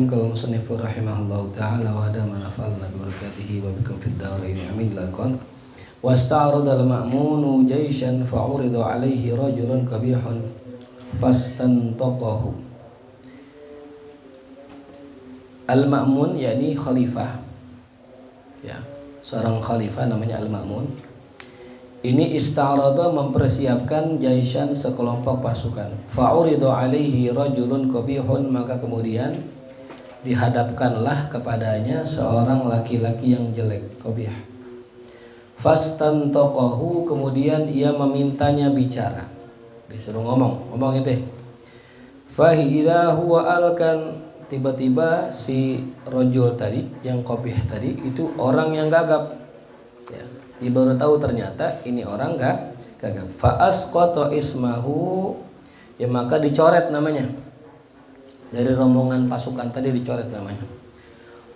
Kalau musannif rahimahullahu ta'ala wa adama nafalna bi barakatihi wa bikum fid darain amin lakon wasta'arada al-ma'munu jayshan fa'urida alaihi rajulun kabihun fastantaqahu. Al-ma'mun yakni khalifah, ya, seorang khalifah namanya al-ma'mun. Ini ista'arada mempersiapkan jayshan sekelompok pasukan. Fa'urida alaihi rajulun kabihun, maka kemudian dihadapkanlah kepadanya seorang laki-laki yang jelek, qabih. Fastantaqahu, kemudian ia memintanya bicara, disuruh ngomong itu. Fahi idza huwa alkan, tiba-tiba si rajul tadi yang qabih tadi itu orang yang gagap, ya. Dia baru tahu ternyata ini orang gagap. Fa asqata ismahu, ya, maka dicoret namanya. Dari rombongan pasukan tadi dicoret namanya.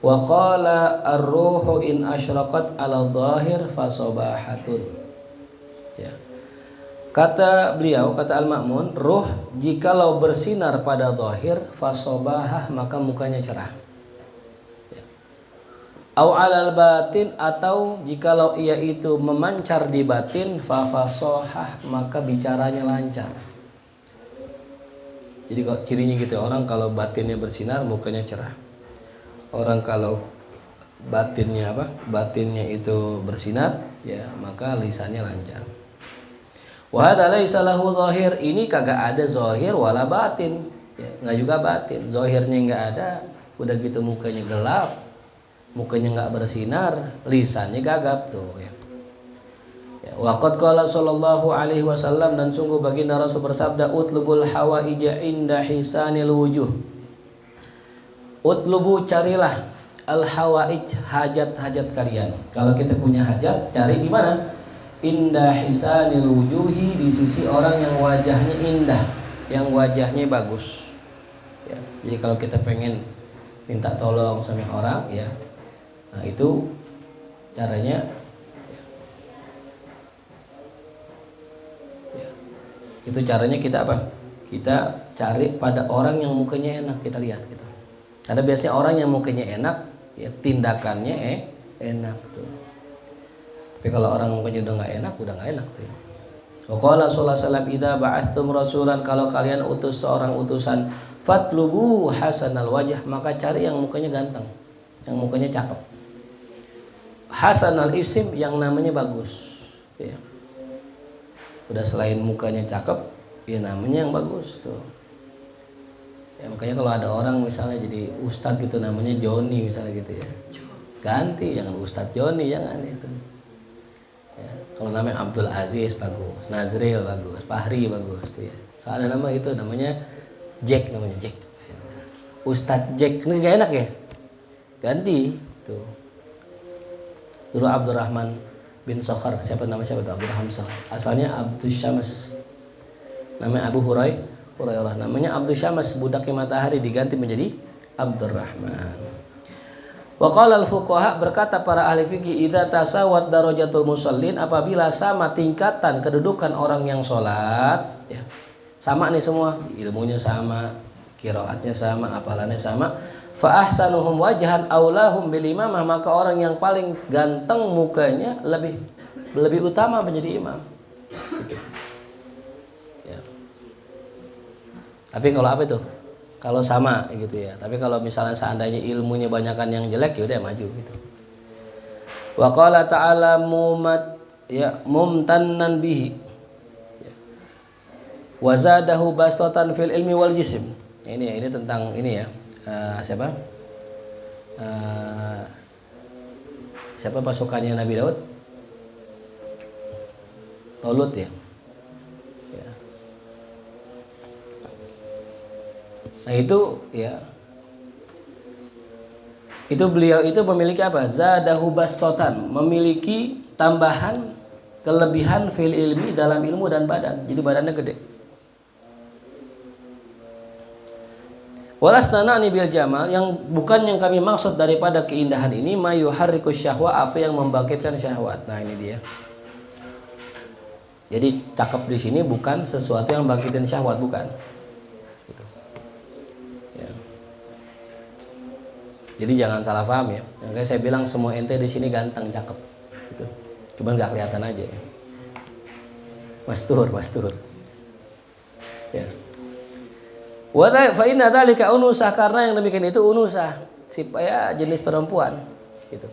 Wa qala ar-ruhu in asyraqat ala dhahir fasobahatun. Ya. Kata beliau, kata al-ma'mun, ruh jikalau bersinar pada zahir fasobahah, maka mukanya cerah. Ya. Au alal batin, atau jikalau ia itu memancar di batin fafasohah, maka bicaranya lancar. Jadi cirinya gitu, orang kalau batinnya bersinar mukanya cerah. Orang kalau batinnya itu bersinar, ya, maka lisannya lancar. Wa hadza laisa lahu zahir, ini kagak ada zahir wala batin, ya, enggak juga batin. Zahirnya enggak ada, udah gitu mukanya gelap, mukanya enggak bersinar, lisannya gagap tuh, ya. Waqad qala sallallahu alaihi wasallam, dan sungguh baginda Rasul bersabda, utlubul hawaija inda hisanil wujuh. Utlubu, carilah, al hawaij, hajat-hajat kalian. Kalau kita punya hajat, cari di mana? Inda hisanil wujuhi, di sisi orang yang wajahnya indah, yang wajahnya bagus, ya. Jadi kalau kita pengen minta tolong sama orang, ya, nah itu caranya. Itu caranya kita apa? Kita cari pada orang yang mukanya enak, kita lihat gitu. Karena biasanya orang yang mukanya enak, ya, tindakannya enak tuh. Tapi kalau orang mukanya udah nggak enak tuh. Waqala sallallahu alaihi wasallam, idza ba'atstum rasulan, kalau kalian utus seorang utusan, fatlubu hasanal wajah, maka cari yang mukanya ganteng, yang mukanya cakep. Hasanal isim, yang namanya bagus, ya. Udah selain mukanya cakep, ya namanya yang bagus tuh. Ya makanya kalau ada orang misalnya jadi ustadz gitu, namanya Joni misalnya gitu, ya, ganti, jangan Ustadz Joni, jangan itu. Ya, kalau namanya Abdul Aziz bagus, Nazril bagus, Fahri bagus tuh, ya. Kalau ada nama itu namanya Jack, Ustadz Jack, ini gak enak ya, ganti tuh. Dulu Abdurrahman bin Sokhar, siapa tuh Abdurrahman Sokhar, asalnya Abdus Syams, namanya Abu Hurairah, namanya Abdus Syams, budaknya matahari, diganti menjadi Abdurrahman. Wa qala al-fuqaha, berkata para ahli fikih, idza tasawat darajatul musallin, apabila sama tingkatan kedudukan orang yang sholat, ya, sama nih semua, ilmunya sama, qiraatnya sama, hafalannya sama, fa ahsanuhum wajhan aulahum bil imamah, maka orang yang paling ganteng mukanya lebih utama menjadi imam, gitu. Ya. Tapi kalau apa itu? Kalau sama gitu, ya. Tapi kalau misalnya seandainya ilmunya banyakan yang jelek, ya udah maju gitu. Wa qala ta'ala mumtannan bihi, ya. Wa zadahu bastatan fil ilmi wal jism. Ini tentang ini, ya. Siapa pasukannya Nabi Daud? Tolut, ya. Ya. Nah itu, ya, itu beliau itu memiliki apa? Zadahu bastotan, memiliki tambahan kelebihan fil ilmi, dalam ilmu dan badan. Jadi badannya gede. Walasnani bil jamal, yang bukan yang kami maksud daripada keindahan ini, mayuharrikus syahwa, apa yang membangkitkan syahwat. Nah ini dia. Jadi cakep di sini bukan sesuatu yang bangkitin syahwat, bukan. Gitu. Ya. Jadi jangan salah paham ya. Yang kayak saya bilang semua ente di sini ganteng, cakep. Gitu. Cuman nggak kelihatan aja. Ya. Mastur. Ya. Wa fa inna dzalika unusah, karena yang demikian itu unusah, supaya jenis perempuan gitu.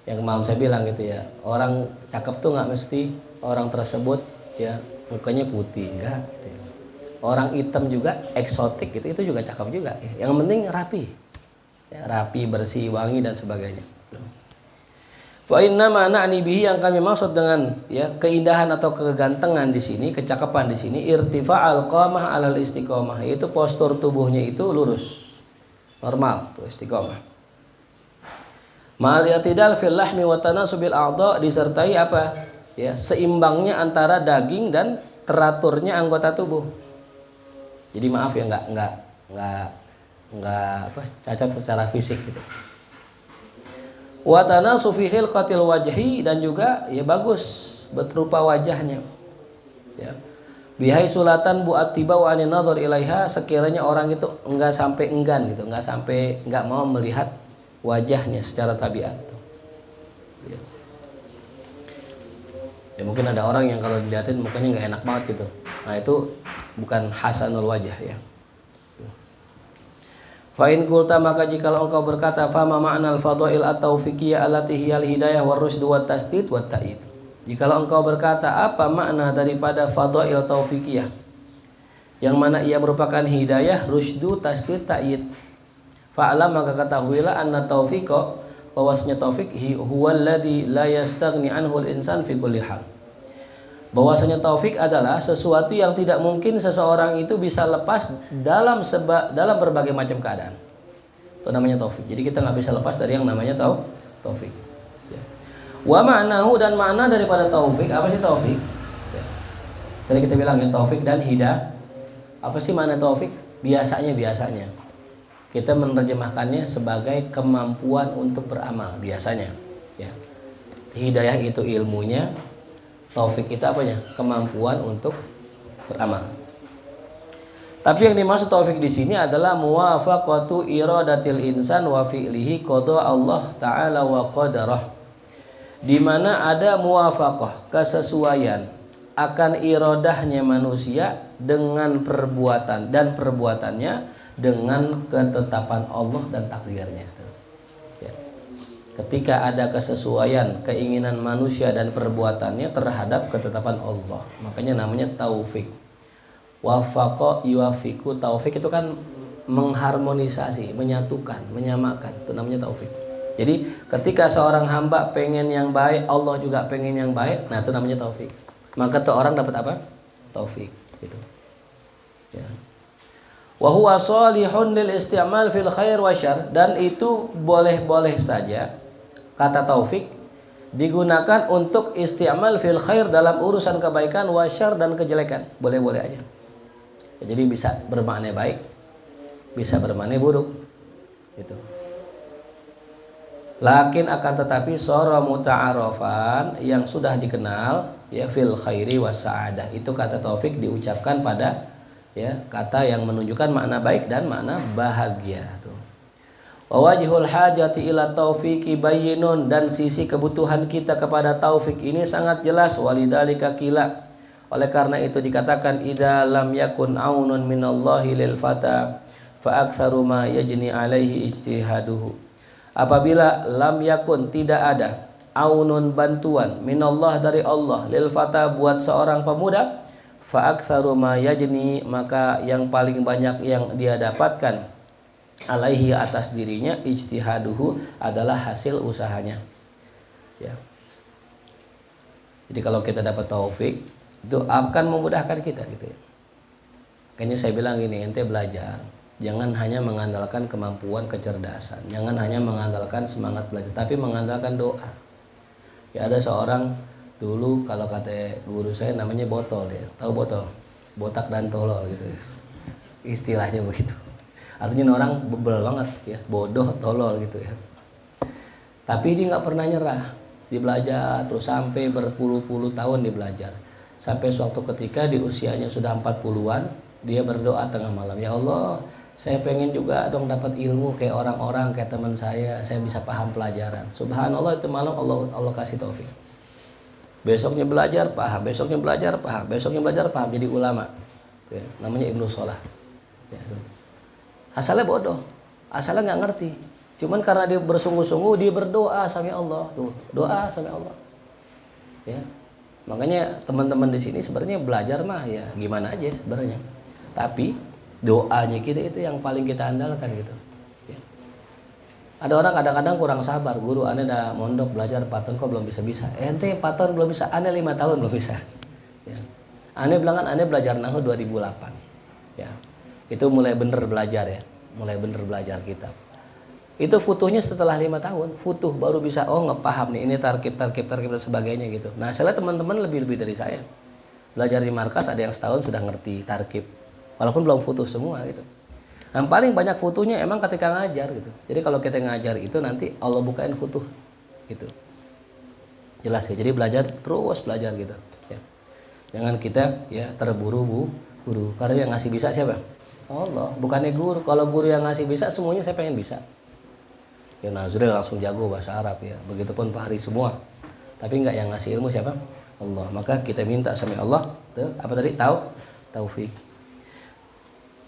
Yang kemarin saya bilang gitu ya, orang cakep tuh nggak mesti orang tersebut ya mukanya putih, enggak gitu ya. Orang hitam juga eksotik gitu, itu juga cakep juga. Yang penting rapi. Ya, rapi, bersih, wangi dan sebagainya. Fa inna ma na'ni bihi, yang kami maksud dengan ya keindahan atau kegantengan di sini, kecakapan di sini, irtifa'al qamah 'alal istiqomah, yaitu postur tubuhnya itu lurus, normal, tuh istiqomah. Ma'al i'tidal fil lahmi wa tanasubil a'dha, disertai apa? Ya, seimbangnya antara daging dan teraturnya anggota tubuh. Jadi maaf ya, enggak apa cacat secara fisik gitu. Wa tanasu fi khilqatil wajhi, dan juga ya bagus berupa wajahnya. Ya. Bihai sulatan bu attiba wa anin nadhar ilaiha, sekiranya orang itu enggak sampai enggan gitu, enggak mau melihat wajahnya secara tabiat. Ya. Ya mungkin ada orang yang kalau dilihatin mukanya enggak enak banget gitu. Nah, itu bukan hasanul wajah ya. Fa in qulta, maka jikalau engkau berkata, fa ma ma'nal fadail at-taufiqiyah allati hiyal hidayah war rusyd wat tasdid wat ta'id. Jikalau engkau berkata, apa makna daripada fadail taufiqiyah, yang mana ia merupakan hidayah, rusdu, tasdid, ta'id. Fa'lam, maka ketahuilah anna taufiqa, bahwasanya taufik huwal ladzi la yastaghni anhu al-insan fi kulli hal. Bahwasanya taufik adalah sesuatu yang tidak mungkin seseorang itu bisa lepas dalam berbagai macam keadaan. Itu namanya taufik. Jadi kita nggak bisa lepas dari yang namanya taufik. Ya. Wa ma'nahu, dan makna daripada taufik, apa sih taufik? Ya. Sering kita bilang ya, taufik dan hidayah. Apa sih makna taufik? Biasanya kita menerjemahkannya sebagai kemampuan untuk beramal biasanya. Ya. Hidayah itu ilmunya. Taufik itu apanya? Kemampuan untuk beramal. Tapi yang dimaksud taufik di sini adalah muwafaqatu iradatil insan wa fi'lihi qada Allah taala wa qadarah. Di mana ada muwafaqah, kesesuaian akan iradahnya manusia dengan perbuatan dan perbuatannya dengan ketetapan Allah dan takdirnya. Ketika ada kesesuaian keinginan manusia dan perbuatannya terhadap ketetapan Allah, makanya namanya taufik. Wafaqa yuwafiqu, taufik itu kan mengharmonisasi, menyatukan, menyamakan, itu namanya taufik. Jadi ketika seorang hamba pengen yang baik, Allah juga pengen yang baik, nah itu namanya taufik. Maka tuh orang dapat apa? Taufik gitu. Ya. Wa huwa shalihun lil isti'mal fil khair wa syarr, dan itu boleh-boleh saja kata taufik digunakan untuk isti'mal fil khair dalam urusan kebaikan, wa syarr dan kejelekan, boleh-boleh aja. Jadi bisa bermakna baik, bisa bermakna buruk gitu. Lakin akan tetapi sara muta'arafan, yang sudah dikenal ya fil khairi was sa'adah, itu kata taufik diucapkan pada ya kata yang menunjukkan makna baik dan makna bahagia tuh. Wa wajhul hajati ila taufiqi bayyinun, dan sisi kebutuhan kita kepada taufik ini sangat jelas. Walidzalika qila, oleh karena itu dikatakan, idza lam yakun aunun minallahi lil fata fa aktsaru ma yajni alaihi ijtihaduhu. Apabila lam yakun, tidak ada, aunun, bantuan, minallah, dari Allah, lil fata, buat seorang pemuda, fa aktsaru ma yajni, maka yang paling banyak yang dia dapatkan, alaihi, atas dirinya, ijtihaduhu, adalah hasil usahanya. Ya. Jadi kalau kita dapat taufik, itu akan memudahkan kita gitu ya. Kayaknya saya bilang gini, ente belajar, jangan hanya mengandalkan kemampuan kecerdasan, jangan hanya mengandalkan semangat belajar, tapi mengandalkan doa. Ya, ada seorang dulu, kalau kata guru saya namanya botol ya. Tahu botol? Botak dan tolol gitu ya. Istilahnya begitu. Artinya orang bebel banget ya, bodoh, tolol gitu ya. Tapi dia nggak pernah nyerah. Dia belajar terus sampai berpuluh-puluh tahun dia belajar. Sampai suatu ketika di usianya sudah 40-an, dia berdoa tengah malam, "Ya Allah, saya pengen juga dong dapat ilmu kayak orang-orang, kayak teman saya bisa paham pelajaran." Subhanallah, itu malam Allah kasih taufik. Besoknya belajar paham, besoknya belajar paham, besoknya belajar paham, jadi ulama. Ya, namanya Ibnu Salah. Ya, asalnya bodoh, asalnya nggak ngerti. Cuman karena dia bersungguh-sungguh, dia berdoa sama Allah, tuh doa sama Allah. Ya, makanya teman-teman di sini sebenarnya belajar mah ya gimana aja sebenarnya. Tapi doanya kita itu yang paling kita andalkan gitu. Ya. Ada orang kadang-kadang kurang sabar, guru aneh dah mondok belajar 4 tahun kok belum bisa-bisa. Ente 4 tahun belum bisa, aneh 5 tahun belum bisa. Ya. Aneh bilang kan aneh belajar nahwu 2008. Ya. Itu mulai bener belajar ya, mulai bener belajar kitab. Itu futuhnya setelah 5 tahun, futuh baru bisa ngepaham nih ini tarkib dan sebagainya gitu. Nah, saya lihat teman-teman lebih dari saya. Belajar di markas ada yang setahun sudah ngerti tarkib. Walaupun belum futuh semua gitu. Yang paling banyak futuhnya emang ketika ngajar gitu. Jadi kalau kita ngajar itu nanti Allah bukain futuh gitu. Jelas ya. Jadi belajar terus belajar gitu ya. Jangan kita ya terburu-buru guru. Karena yang ngasih bisa siapa? Allah, bukannya guru. Kalau guru yang ngasih bisa semuanya saya pengen bisa. Ya Nazril langsung jago bahasa Arab ya. Begitupun Fahri semua. Tapi enggak, yang ngasih ilmu siapa? Allah. Maka kita minta sama Allah tuh, apa tadi? Taufik.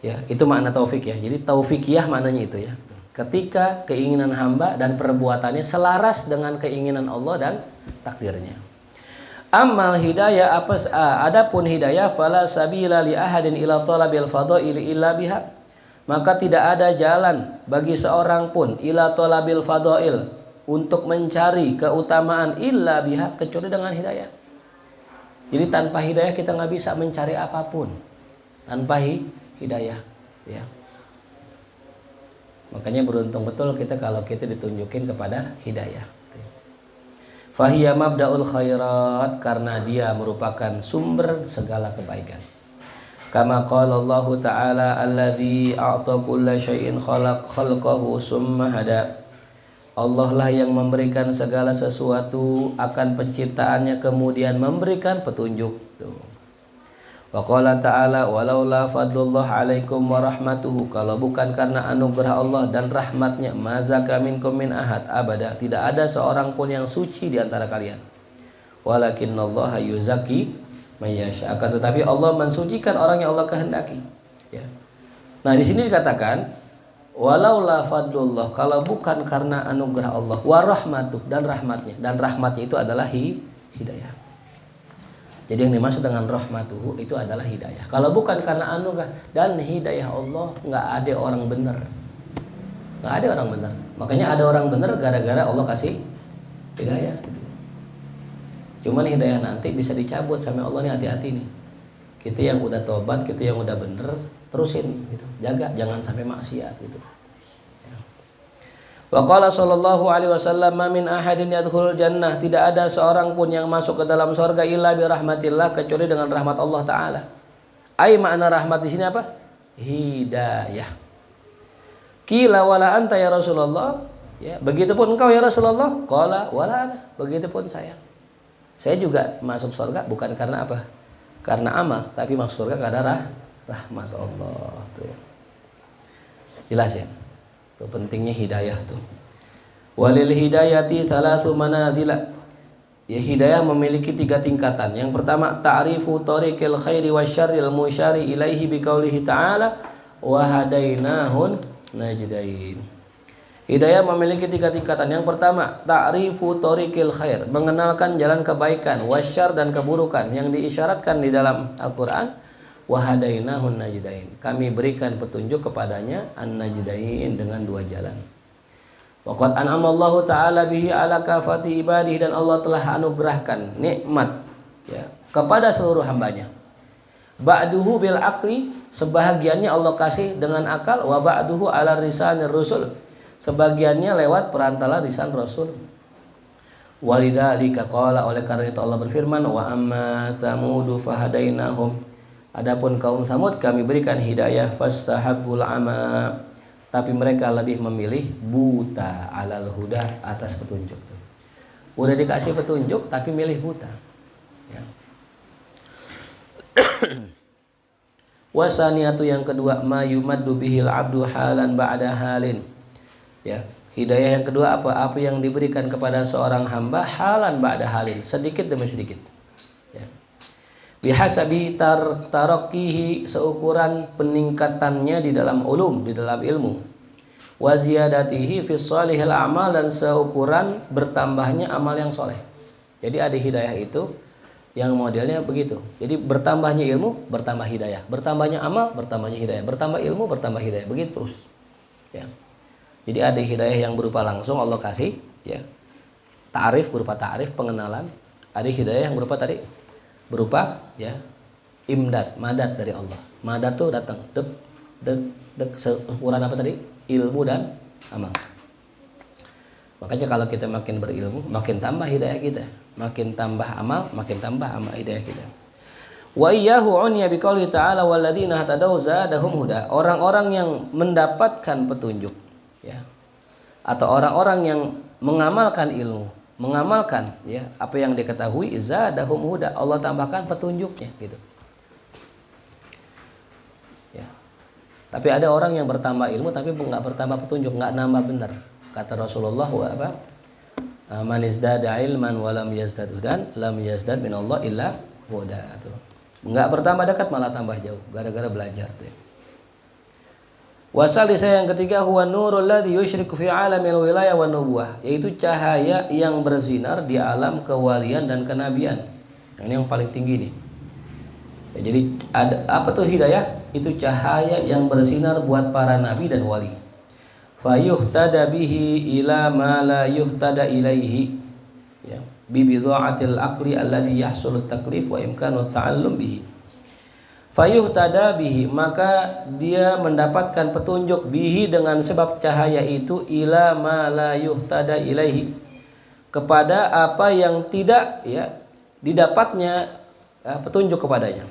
Ya, itu makna taufik ya. Jadi taufikiyah maknanya itu ya. Ketika keinginan hamba dan perbuatannya selaras dengan keinginan Allah dan takdirnya. Amal hidayah adapun hidayah fala sabila li ahadin ila talabil fadail illa biha. Maka tidak ada jalan bagi seorang pun ila talabil fadail untuk mencari keutamaan illa biha kecuali dengan hidayah. Jadi tanpa hidayah kita nggak bisa mencari apapun tanpa hidayah ya. Makanya beruntung betul kita kalau kita ditunjukin kepada hidayah. Fahiya mabda'ul khairat, karena dia merupakan sumber segala kebaikan. Kama qala Allah Ta'ala alladzi a'ta kulla syai'in khalaqahu summa hada. Allah lah yang memberikan segala sesuatu akan penciptaannya kemudian memberikan petunjuk. Wa qala ta'ala walaula fadlullah alaikum wa rahmatuhu, kalau bukan karena anugerah Allah dan rahmatnya, mazaka minkum min ahad abada, tidak ada seorang pun yang suci di antara kalian. Walakinnallaha yuzaki mayyasha, akan tetapi Allah mensucikan orang yang Allah kehendaki ya. Nah di sini dikatakan walaula fadlullah, kalau bukan karena anugerah Allah, wa rahmatuh, dan rahmatnya itu adalah hidayah. Jadi yang dimaksud dengan rahmatuhu itu adalah hidayah. Kalau bukan karena anugerah dan hidayah Allah, nggak ada orang benar. Nggak ada orang benar. Makanya ada orang benar gara-gara Allah kasih hidayah. Gitu. Cuman hidayah nanti bisa dicabut sama Allah nih, hati-hati nih. Kita yang udah tobat, kita yang udah bener, terusin gitu. Jaga, jangan sampai maksiat gitu. Wa qala sallallahu alaihi wasallam ma min ahadin yadkhulul jannah, tidak ada seorang pun yang masuk ke dalam surga illa bi rahmatillah, kecuali dengan rahmat Allah taala. Ai makna rahmat di sini apa? Hidayah. Qila wala anta ya Rasulullah, ya, begitupun engkau ya Rasulullah. Qala wala ana, begitupun saya. Saya juga masuk surga bukan karena apa? Karena amal, tapi masuk surga karena rahmat Allah tuh. Jelas ya? Itu pentingnya hidayah tuh. Walil hidayati thalathu manazila. Ya, hidayah memiliki 3 tingkatan. Yang pertama, ta'rifu tariqil khairi wasyarril musyari ilaihi biqaulihi ta'ala wa hadainahun najdain. Hidayah memiliki 3 tingkatan. Yang pertama, ta'rifu tariqil khair, mengenalkan jalan kebaikan, wasyarr dan keburukan yang diisyaratkan di dalam Al-Qur'an. Wahadainahun najdain, kami berikan petunjuk kepadanya an-najdain, dengan 2 jalan. Waqad an'amallahu ta'ala bihi ala kafati ibadihi, dan Allah telah anugerahkan nikmat ya kepada seluruh hambanya. Ba'duhu bil aqli, sebahagiannya Allah kasih dengan akal, wa ba'duhu ala lisanir rusul, sebagiannya lewat perantara lisan rasul. Walidzalika qala, oleh karena itu Allah berfirman, wa amma tsamudu fahadainahum, adapun kaum Samud kami berikan hidayah, fastahabbul ama, tapi mereka lebih memilih buta alal huda, atas petunjuk. Udah dikasih petunjuk tapi milih buta. Ya. Wasaniyatu yang kedua, ma yumaddu bihil abdu halan ba'da halin. Ya, hidayah yang kedua apa? Apa yang diberikan kepada seorang hamba halan ba'da halin, sedikit demi sedikit. Ya. Bihasabi tarakkihi, seukuran peningkatannya di dalam ulum, di dalam ilmu. Wa ziyadatihi fi shalihil a'mal, dan seukuran bertambahnya amal yang soleh. Jadi ada hidayah itu yang modelnya begitu. Jadi bertambahnya ilmu, bertambah hidayah. Bertambahnya amal, bertambahnya hidayah. Bertambah ilmu, bertambah hidayah. Begitu terus. Ya. Jadi ada hidayah yang berupa langsung Allah kasih, ya. Ta'rif, berupa ta'rif, pengenalan. Ada hidayah yang berupa tadi, berupa ya imdad, madat dari Allah. Madat tuh datang, dek seukuran apa tadi? Ilmu dan amal. Makanya kalau kita makin berilmu, makin tambah hidayah kita. Makin tambah amal, makin tambah amal hidayah kita. Wa iyyahu unya biqauli ta'ala walladzina hatadaw zadahum huda. Orang-orang yang mendapatkan petunjuk, ya. Atau orang-orang yang mengamalkan ilmu, mengamalkan ya apa yang diketahui, zadahum huda, Allah tambahkan petunjuknya gitu. Ya. Tapi ada orang yang bertambah ilmu tapi enggak bertambah petunjuk, enggak nambah benar. Kata Rasulullah wa apa? Man izdada ilman wa lam yazdad hudan lam yazdad minallah illa huda. Tuh. Enggak bertambah dekat malah tambah jauh gara-gara belajar tuh. Wasalisa yang ketiga huwa nurul ladzi yusyriku fi alamil wilayah wan nubuwah, yaitu cahaya yang bersinar di alam kewalian dan kenabian. Ini yang paling tinggi nih. Ya, jadi ada apa tuh hidayah? Itu cahaya yang bersinar buat para nabi dan wali. Fayuhtada bihi ila ma la yuhtada ilaihi, ya, bi bidha'atil aqli alladhi yahsulu taklif wa imkanu ta'allum bihi. Fayuhtada bihi, maka dia mendapatkan petunjuk bihi dengan sebab cahaya itu, ila ma la yuhtada ilaihi, kepada apa yang tidak ya didapatnya petunjuk kepadanya.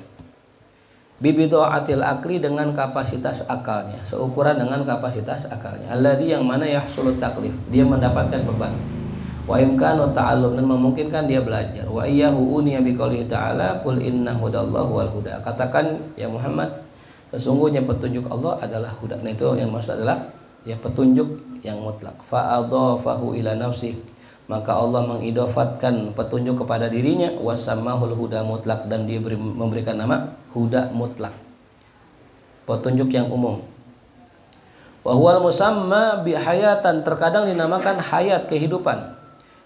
Bibidha'atil akli, dengan kapasitas akalnya, seukuran dengan kapasitas akalnya. Alladzi, yang mana yahsulut taklif, dia mendapatkan beban. Wa imkanu ta'allum, dan memungkinkan dia belajar. Wa iyyahu uniya biqaulihi ta'ala qul inna hudallahu wal huda. Katakan ya Muhammad, sesungguhnya petunjuk Allah adalah huda. Nah itu yang maksud adalah ya petunjuk yang mutlak. Fa adhafahu ila nafsihi, maka Allah mengidofatkan petunjuk kepada dirinya, wasamahul huda mutlak, dan dia memberikan nama huda mutlak, petunjuk yang umum. Wa huwal musamma bihayatan, terkadang dinamakan hayat, kehidupan.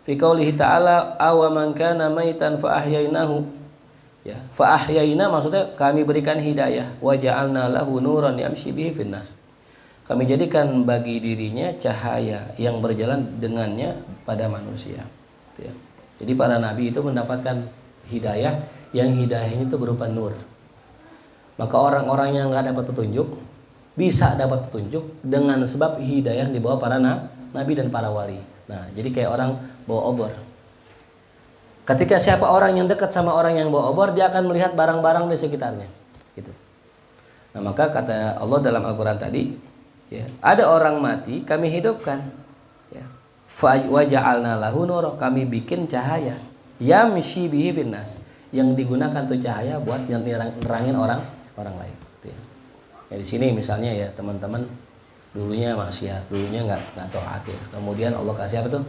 Fi qaulihi ta'ala aw man kana maitan fa ahyainahu, ya, fa ahyayna maksudnya kami berikan hidayah, wa ja'alna lahu nuran yamshi bihi finnas, kami jadikan bagi dirinya cahaya yang berjalan dengannya pada manusia. Ya. Jadi para nabi itu mendapatkan hidayah, yang hidayahnya itu berupa nur. Maka orang-orang yang nggak dapat petunjuk bisa dapat petunjuk dengan sebab hidayah yang dibawa para nabi dan para wali. Nah, jadi kayak orang bawa obor. Ketika siapa orang yang dekat sama orang yang bawa obor, dia akan melihat barang-barang di sekitarnya. Gitu. Nah, maka kata Allah dalam Al-Quran tadi, ya, ada orang mati kami hidupkan, ya. Wa ja'alna lahu nur, kami bikin cahaya, yamshi bihi finnas, yang digunakan tuh cahaya buat nerangin orang lain. Gitu ya. Ya, di sini misalnya ya teman-teman dulunya maksiat, dulunya nggak taat ya. Kemudian Allah kasih apa tuh?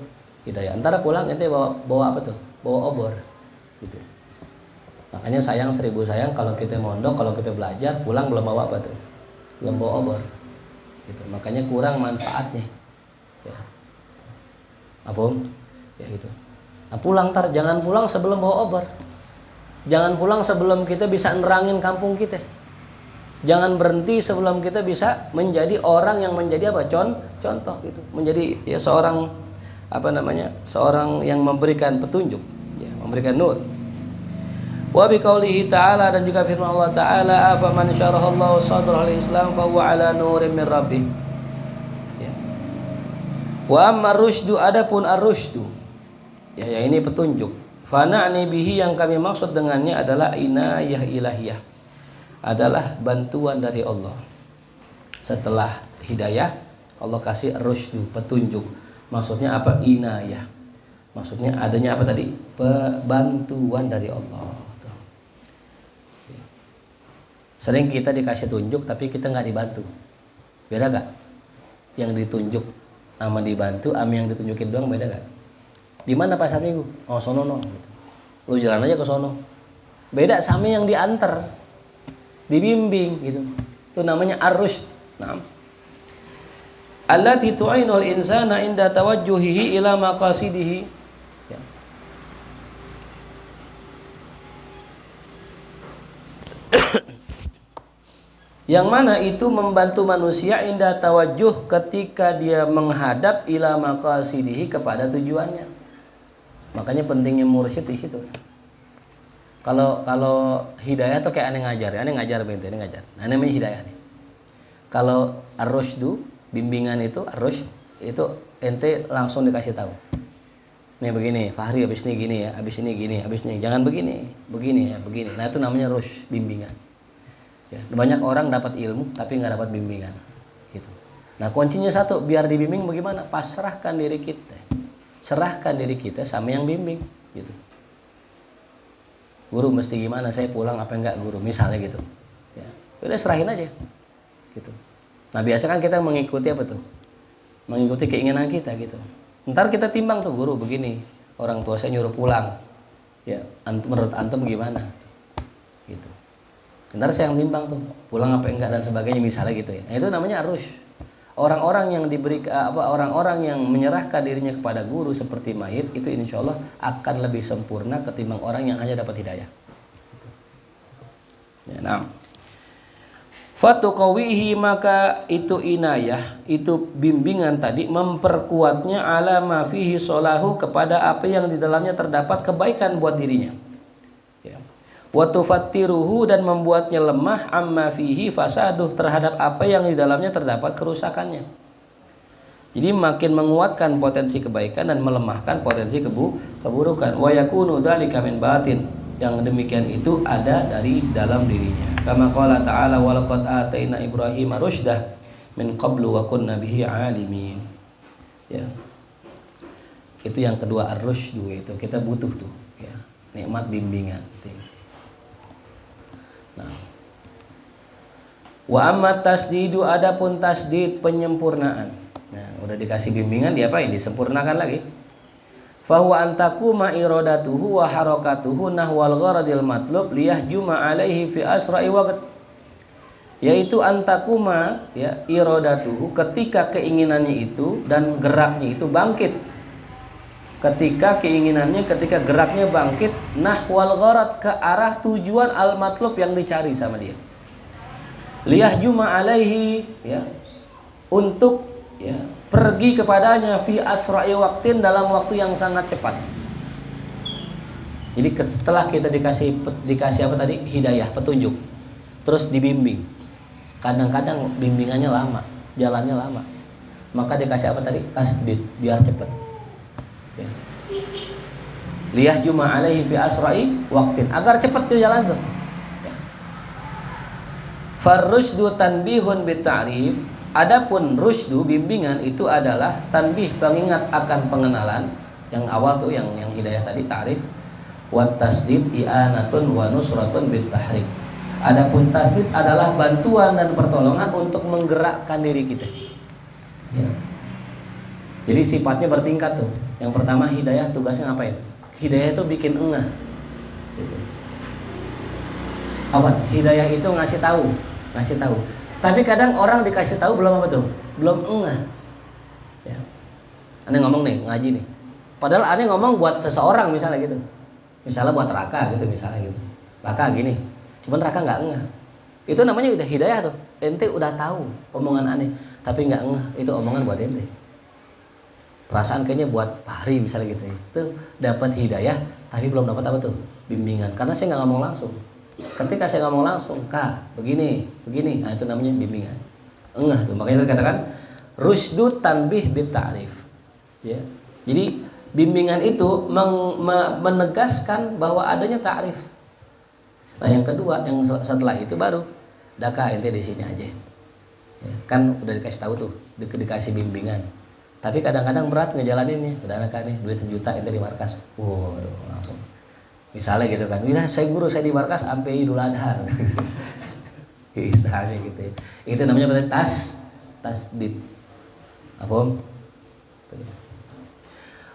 Hidayah. Antara pulang nanti bawa apa tuh? Bawa obor. Gitu. Makanya sayang 1000 sayang kalau kita mondok, kalau kita belajar pulang belum bawa apa tuh? Belum bawa obor. Gitu. Makanya kurang manfaatnya. Ya. Apa? Ya gitu. Nah, pulang jangan pulang sebelum bawa obor. Jangan pulang sebelum kita bisa nerangin kampung kita. Jangan berhenti sebelum kita bisa menjadi orang yang menjadi apa? Contoh gitu. Menjadi ya seorang apa namanya? Seorang yang memberikan petunjuk, ya, memberikan nur. Wa biqaulihi ta'ala, dan juga firman Allah Ta'ala, afaman syarahallahu sadrahul Islam fa huwa ala nurin min rabbih. Ya. Wa amma rusydu, adapun ar-rusydu, ya ini petunjuk. Fa na'ni bihi, yang kami maksud dengannya adalah inayah ilahiyah, adalah bantuan dari Allah. Setelah hidayah, Allah kasih rusydu, petunjuk. Maksudnya apa? Inayah. Maksudnya adanya apa tadi? Bantuan dari Allah. Sering kita dikasih tunjuk tapi kita nggak dibantu. Beda gak? Yang ditunjuk sama dibantu, sama yang ditunjukin doang beda gak? Di mana pasar minggu? Oh sono no. Gitu. Lu jalan aja ke sono. Beda sama yang diantar, dibimbing gitu. Itu namanya ar-rusyd. Nah. Allati tu'inul insana inda tawajjuhihi ila maqasidihi. Ya. Yang mana itu membantu manusia indah tawajjuh ketika dia menghadap ila maqasidihi kepada tujuannya. Makanya pentingnya mursyid di situ. Kalau hidayah tuh kayak aneh ngajar bente, aneh ngajar. Nah, namanya hidayah nih. Kalau ar-rusydu, bimbingan itu ar-rusyd itu ente langsung dikasih tahu. Nih begini, Fahri habis ini gini ya, habis ini gini, habis ini jangan begini ya, begini. Nah, itu namanya rusyd, bimbingan. Ya, banyak orang dapat ilmu tapi nggak dapat bimbingan gitu. Nah kuncinya satu, biar dibimbing bagaimana? Pasrahkan diri kita, serahkan diri kita sama yang bimbing gitu. Guru mesti gimana, saya pulang apa enggak guru, misalnya gitu ya, udah serahin aja gitu. Nah biasa kan kita mengikuti apa tuh, mengikuti keinginan kita gitu. Ntar kita timbang tuh, guru begini, orang tua saya nyuruh pulang ya, menurut antum gimana gitu. Ntar saya yang timbang tuh, pulang apa enggak dan sebagainya misalnya gitu ya. Nah, itu namanya arus. Orang-orang yang diberi orang-orang yang menyerahkan dirinya kepada guru seperti Mahir itu insya Allah akan lebih sempurna ketimbang orang yang hanya dapat hidayah. Gitu. Ya, nah. Fatuqawihi, maka itu inayah, itu bimbingan tadi memperkuatnya ala ma fihi solahu, kepada apa yang di dalamnya terdapat kebaikan buat dirinya. Ya. Wa tufattiruhu, dan membuatnya lemah amma fihi fasaduh, terhadap apa yang di dalamnya terdapat kerusakannya. Jadi makin menguatkan potensi kebaikan dan melemahkan potensi keburukan. Wa yakunu dzalika min batin, yang demikian itu ada dari dalam dirinya. Kama qala ta'ala wa laqad ataina Ibrahima rusydah min qablu wa kunna bihi alimin. Ya. Itu yang kedua, ar-rusydu, itu kita butuh tuh ya, nikmat bimbingan. Nah. Wa amma tasdidu, adapun tasdid penyempurnaan. Nah, udah dikasih bimbingan, diapain? Disempurnakan lagi. Fa huwa antakuma iradatuhu wa harakatuhu nahwal gharadil matlub liyahjuma alaihi fi asra'i waqt. Yaitu antakuma ya, iradatuhu, ketika keinginannya itu dan geraknya itu bangkit. Ketika keinginannya, ketika geraknya bangkit, nahwal gharad, ke arah tujuan al-matlub yang dicari sama dia. Liyahjuma alaihi ya, untuk ya, pergi kepadanya fi asra'i waqtin, dalam waktu yang sangat cepat. Jadi setelah kita dikasih apa tadi? Hidayah, petunjuk. Terus dibimbing. Kadang-kadang bimbingannya lama, jalannya lama. Maka dikasih apa tadi? Tasdid, biar cepat. Ya. Liyahjuma alaihi fi asra'i waqtin, agar cepat tuh jalan tuh. Ya. Farrusydu tanbihun bitta'rif. Adapun rusydu, bimbingan itu adalah tanbih, pengingat akan pengenalan. Yang awal tuh yang hidayah tadi, ta'rif. Wa tasdid i'anatun wa nusratun bittahrik. Adapun tasdid adalah bantuan dan pertolongan untuk menggerakkan diri kita. Ya. Jadi sifatnya bertingkat tuh. Yang pertama, hidayah tugasnya ngapain? Hidayah itu bikin engah. Gitu. Apa? Hidayah itu ngasih tahu. Tapi kadang orang dikasih tahu belum apa tuh? Belum engah. Ya. Aneh ngomong nih, ngaji nih. Padahal aneh ngomong buat seseorang misalnya gitu. Misalnya buat Raka gitu misalnya gitu. Raka gini. Cuman Raka nggak engah. Itu namanya udah hidayah tuh. Ente udah tahu omongan aneh, tapi nggak engah. Itu omongan buat ente. Perasaan kayaknya buat Fahri misalnya gitu. Itu dapat hidayah, tapi belum dapat apa tuh? Bimbingan. Karena saya nggak ngomong langsung. Ketika saya ngomong langsung, Kak, begini, nah itu namanya bimbingan. Engah tuh, makanya dikatakan rusdu tanbih bitta'rif. Ya. Jadi bimbingan itu menegaskan bahwa adanya ta'rif. Nah yang kedua, yang setelah itu baru Daka ente di sini aja. Ya, kan udah dikasih tahu tuh, dikasih bimbingan. Tapi kadang-kadang berat ngejalaninnya. Saudara kan nih duit 1 juta itu di markas. Waduh, langsung. Misalnya gitu kan. Wah, saya guru saya di markas sampai Idul Adha. Misalnya gitu ya. Itu namanya berarti tasdid. Apa Om?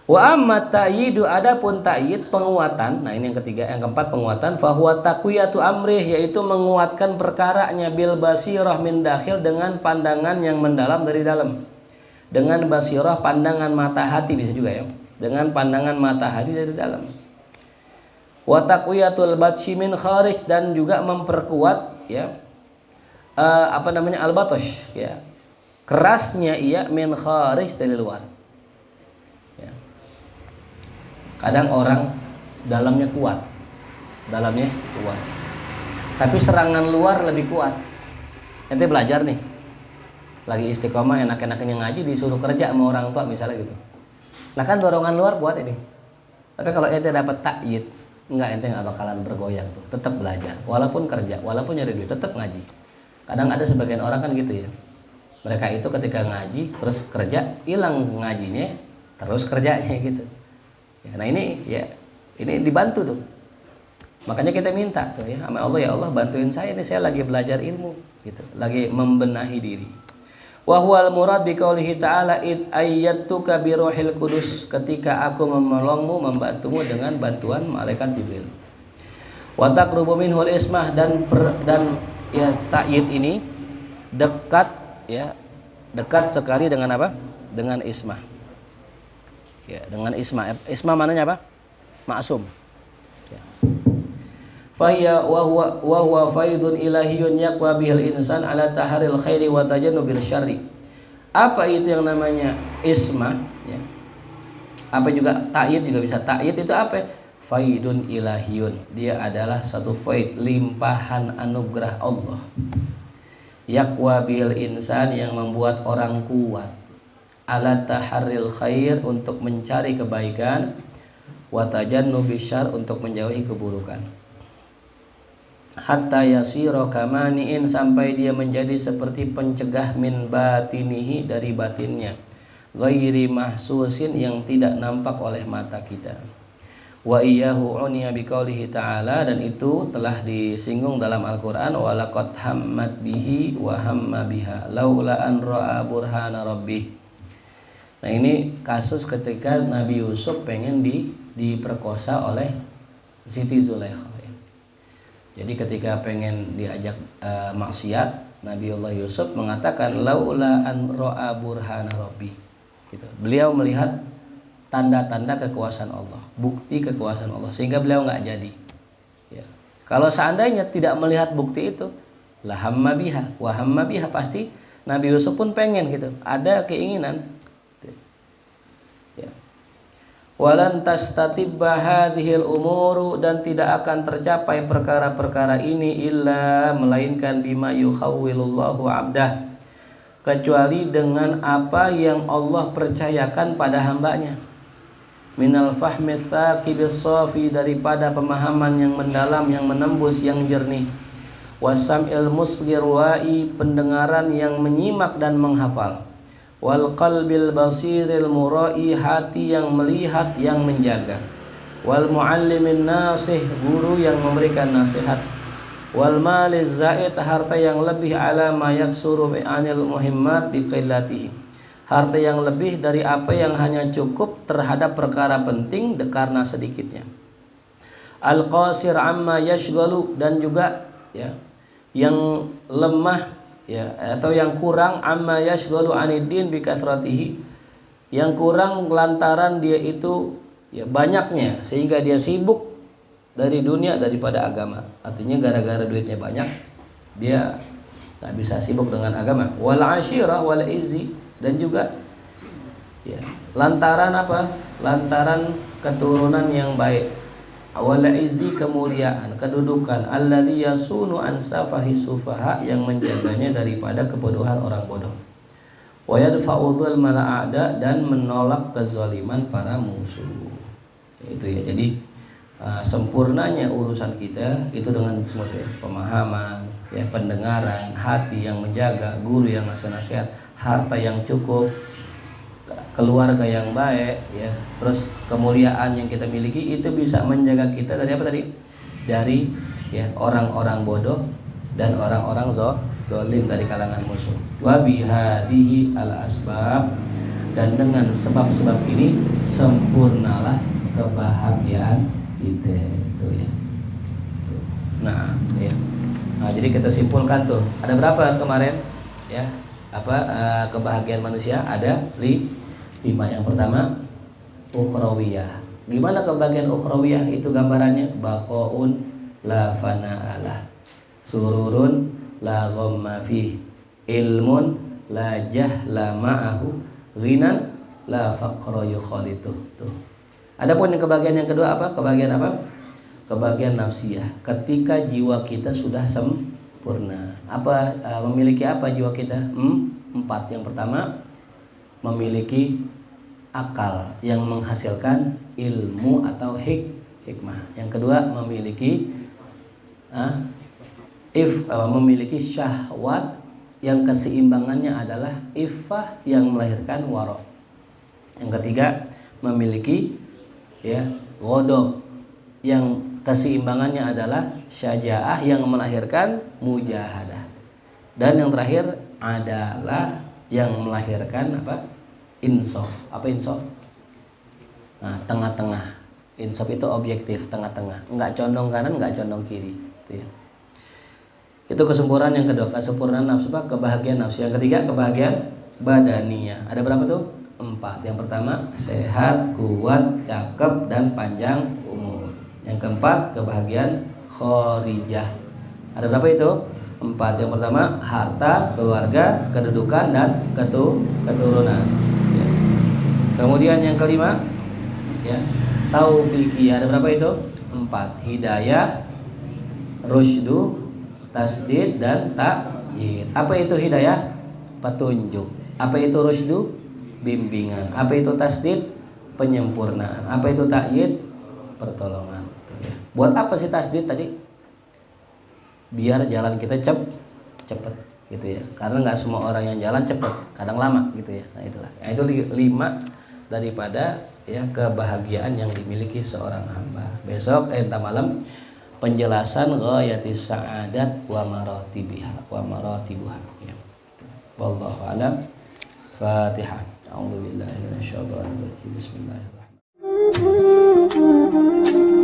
Wa amma ta'yidu, adapun ta'yid penguatan. Nah, ini yang ketiga, yang keempat penguatan. Fa huwa taqwiyatu amrih, yaitu menguatkan perkaranya bil basirah min dakhil, dengan pandangan yang mendalam dari dalam. Dengan basirah, pandangan mata hati, bisa juga ya. Dengan pandangan mata hati dari dalam. Wa taqwiyatul batshi min kharij, dan juga memperkuat ya al-batash ya. Kerasnya ia min kharij, dari luar. Ya. Kadang orang dalamnya kuat, tapi serangan luar lebih kuat. Ente belajar nih, lagi istiqomah enak-enaknya ngaji, disuruh kerja sama orang tua misalnya gitu. Nah kan dorongan luar kuat ini. Tapi kalau ente dapat takyid, ente nggak bakalan bergoyang tuh, tetap belajar, walaupun kerja, walaupun nyari duit, tetap ngaji. Kadang ada sebagian orang kan gitu ya. Mereka itu ketika ngaji terus kerja, hilang ngajinya, terus kerjanya gitu. Ya, nah ini dibantu tuh. Makanya kita minta tuh ya sama Allah, ya Allah bantuin saya ini, saya lagi belajar ilmu gitu, lagi membenahi diri. Wa huwal murad bi qoulihi ta'ala id ayyatuka bi ruhil qudus, ketika aku menolongmu, membantumu dengan bantuan malaikat Jibril. Wa taqrubu minhul ismah, dan ya ta'yid ini dekat sekali dengan apa? Dengan ismah. Ya, dengan isma. Isma mananya apa? Maksum. Ya. Fahiya wa huwa faidun ilahiyun yaqwa bihil insan ala taharil khairi wa tajannubil syarri. Apa itu yang namanya isma ya? Apa juga ta'yid juga bisa. Ta'yid itu apa? Faidun ilahiyun. Dia adalah satu faid, limpahan anugerah Allah. Yaqwa bihil insan, yang membuat orang kuat ala taharril khair, untuk mencari kebaikan, wa tajannubi syarr, untuk menjauhi keburukan. Hatta yasira kamaniin, sampai dia menjadi seperti pencegah min batinihi, dari batinnya, ghairi mahsusin, yang tidak nampak oleh mata kita. Wa iyyahu uniya biqaulihi ta'ala, dan itu telah disinggung dalam Al-Qur'an, wa laqad hammat bihi wa hamma biha laula an ra'a burhana rabbih. Nah ini kasus ketika Nabi Yusuf pengen diperkosa oleh Siti Zulaikha ya. Jadi ketika pengen diajak maksiat, Nabiullah Yusuf mengatakan laula an ra'a burhana rabbi gitu. Beliau melihat tanda-tanda kekuasaan Allah, bukti kekuasaan Allah, sehingga beliau nggak jadi ya. Kalau seandainya tidak melihat bukti itu, la hamma biha wa hamma biha, pasti Nabi Yusuf pun pengen gitu, ada keinginan. Walan tastatibba hadhil umuru, dan tidak akan tercapai perkara-perkara ini illa, melainkan bima yukhawwilullahu abdah, kecuali dengan apa yang Allah percayakan pada hambanya. Minal fahmi tsaqibis shafi, daripada pemahaman yang mendalam, yang menembus, yang jernih. Wasam'il musghir wa'i, pendengaran yang menyimak dan menghafal. Wal qalbil basiril murai, hati yang melihat, yang menjaga. Wal muallimin nasih, guru yang memberikan nasihat. Wal maliz zaid, harta yang lebih, ala ma yaksuru anil muhimmat biqillatihi, harta yang lebih dari apa yang hanya cukup terhadap perkara penting karena sedikitnya. Al qasir amma yashghalu, dan juga ya yang lemah ya, atau yang kurang, amma yashghalu aniddin bikathratihi, yang kurang lantaran dia itu ya banyaknya, sehingga dia sibuk dari dunia daripada agama. Artinya gara-gara duitnya banyak, dia tak bisa sibuk dengan agama. Wal ashirah wal izzi, dan juga ya lantaran apa? Lantaran keturunan yang baik. Wal izzi, kemuliaan, kedudukan. Alladzi yasunu an safahi sufaha, yang menjaganya daripada kebodohan orang bodoh. Wa yadfa'u dzulmal a'da, dan menolak kezaliman para musuh. Itu ya. Jadi sempurnanya urusan kita itu dengan semua ya, pemahaman, ya pendengaran, hati yang menjaga, guru yang ngasih nasihat, harta yang cukup, keluarga yang baik, ya, terus kemuliaan yang kita miliki itu bisa menjaga kita dari apa tadi? Dari ya orang-orang bodoh dan orang-orang zalim dari kalangan musuh. Wa bihadihi al asbab, dan dengan sebab-sebab ini sempurnalah kebahagiaan kita itu ya. Nah, ya. Nah, jadi kita simpulkan tuh, ada berapa kemarin ya? Kebahagiaan manusia ada 5. Yang pertama ukhrawiyah. Gimana kebahagiaan ukhrawiyah itu gambarannya? Baqaun la fana'alah, sururun la ghamma fih, ilmun la jahla ma'ahu, ghinan la faqra yukhalituh. Tuh. Adapun yang kebahagiaan yang kedua apa? Kebahagiaan apa? Kebahagiaan nafsiyah. Ketika jiwa kita sudah sempurna. Memiliki apa jiwa kita? 4. Yang pertama memiliki akal yang menghasilkan ilmu atau hikmah. Yang kedua memiliki memiliki syahwat yang keseimbangannya adalah iffah yang melahirkan wara. Yang ketiga memiliki ghadab yang keseimbangannya adalah syaja'ah yang melahirkan mujahadah. Dan yang terakhir adalah yang melahirkan insaf. Apa insaf? Nah, tengah-tengah. Insaf itu objektif, tengah-tengah, enggak condong kanan, enggak condong kiri, itu ya. Itu kesempurnaan yang kedua, kesempurnaan nafsu, kebahagiaan nafsu. Yang ketiga kebahagiaan badaniyah. Ada berapa tuh? 4. Yang pertama sehat, kuat, cakep, dan panjang umur. Yang keempat kebahagiaan khorijah. Ada berapa itu? 4. Yang pertama harta, keluarga, kedudukan, dan keturunan. Ya. Kemudian yang kelima taufiqiyah. Ada berapa itu? 4. Hidayah, rusydu, tasdid, dan ta'yid. Apa itu hidayah? Petunjuk. Apa itu rusydu? Bimbingan. Apa itu tasdid? Penyempurnaan. Apa itu ta'yid? Pertolongan. Buat apa sih tasdid tadi? Biar jalan kita cepet gitu ya. Karena nggak semua orang yang jalan cepet, kadang lama gitu ya. Nah itulah. Nah, itu 5 daripada kebahagiaan yang dimiliki seorang hamba. Besok entah malam penjelasan ghayatis sa'adat wa maratibuha ya. Wallahu a'lam. Fatihah. A'udzubillahi minasyaitonir rajim. Bismillahirrahmanirrahim.